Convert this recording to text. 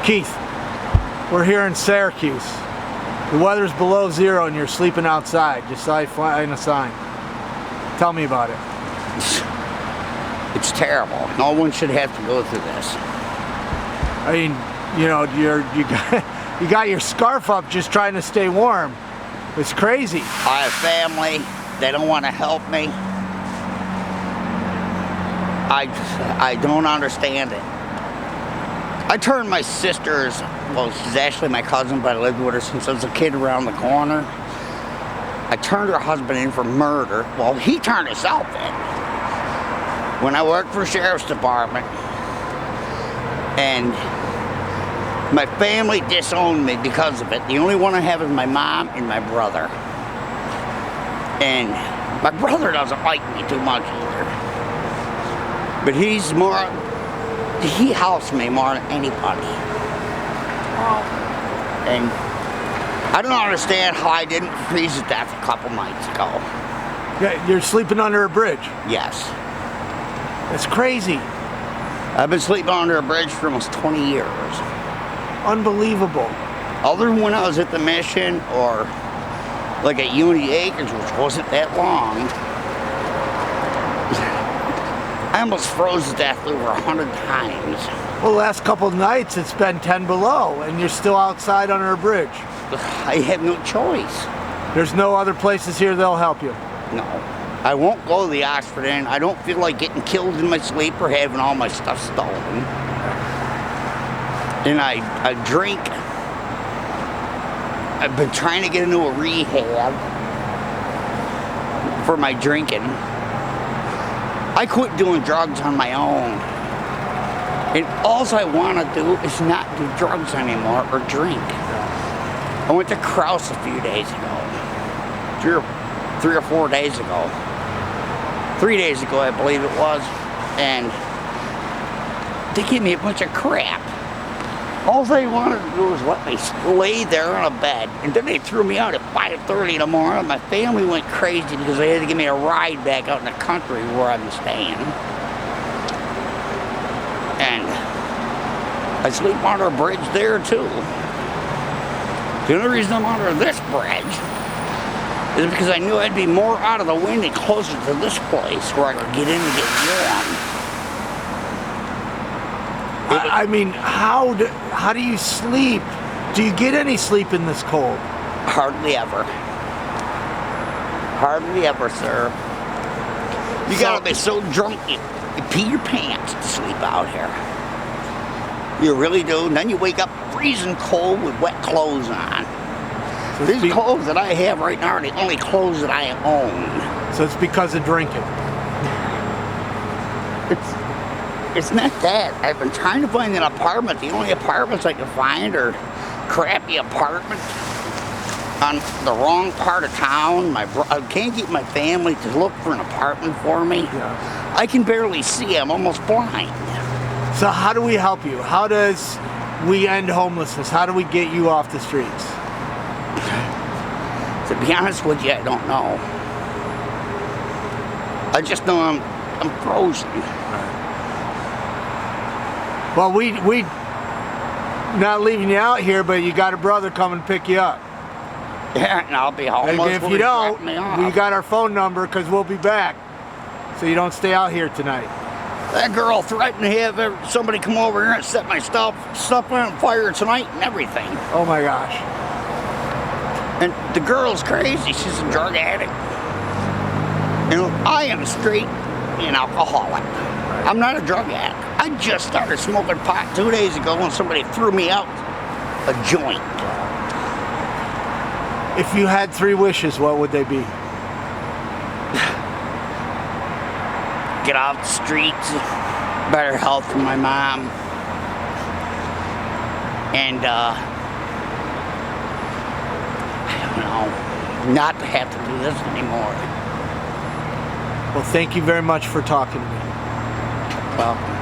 Keith, we're here in Syracuse. The weather's below zero and you're sleeping outside. Just saw you flying a sign. Tell me about it. It's terrible. No one should have to go through this. I mean, you know, you got your scarf up just trying to stay warm. It's crazy. I have family. They don't want to help me. I don't understand it. I turned my sister's, well, she's actually my cousin, but I lived with her since I was a kid around the corner. I turned her husband in for murder. Well, he turned himself in. When I worked for Sheriff's Department, and my family disowned me because of it. The only one I have is my mom and my brother. And my brother doesn't like me too much either. But he helps me more than anybody. And I don't understand how I didn't freeze to death a couple nights ago. Yeah, you're sleeping under a bridge. Yes. It's crazy. I've been sleeping under a bridge for almost 20 years. Unbelievable. Other than when I was at the mission or like at Unity Acres, which wasn't that long, I almost froze to death over 100 times. Well, the last couple of nights it's been 10 below and you're still outside under a bridge. I have no choice. There's no other places here that'll help you? No. I won't go to the Oxford Inn. I don't feel like getting killed in my sleep or having all my stuff stolen. And I drink. I've been trying to get into a rehab for my drinking. I quit doing drugs on my own. And all I want to do is not do drugs anymore or drink. I went to Kraus a few days ago. 3 or 4 days ago. 3 days ago, I believe it was. And they gave me a bunch of crap. All they wanted to do was let me lay there on a bed. And then they threw me out at 5:30 in the morning. My family went crazy because they had to give me a ride back out in the country where I'm staying. And I sleep under a bridge there too. The only reason I'm under this bridge is because I knew I'd be more out of the wind and closer to this place where I could get in and get warm. I mean, how do you sleep? Do you get any sleep in this cold? Hardly ever. Hardly ever, sir. You gotta be so drunk you pee your pants to sleep out here. You really do. And then you wake up freezing cold with wet clothes on. So these clothes that I have right now are the only clothes that I own. So it's because of drinking? It's not that. I've been trying to find an apartment. The only apartments I can find are crappy apartments on the wrong part of town. I can't get my family to look for an apartment for me. Yeah. I can barely see. I'm almost blind. So how do we help you? How does we end homelessness? How do we get you off the streets? To be honest with you, I don't know. I just know I'm frozen. Well, we not leaving you out here, but you got a brother coming to pick you up. Yeah, and I'll be homeless. And if you don't, we got our phone number because we'll be back. So you don't stay out here tonight. That girl threatened to have somebody come over here and set my stuff on fire tonight and everything. Oh my gosh. And the girl's crazy. She's a drug addict. You know, I am straight an alcoholic. I'm not a drug addict. I just started smoking pot 2 days ago when somebody threw me out a joint. If you had 3 wishes, what would they be? Get off the streets, better health for my mom, and I don't know, not to have to do this anymore. Well, thank you very much for talking to me. Welcome.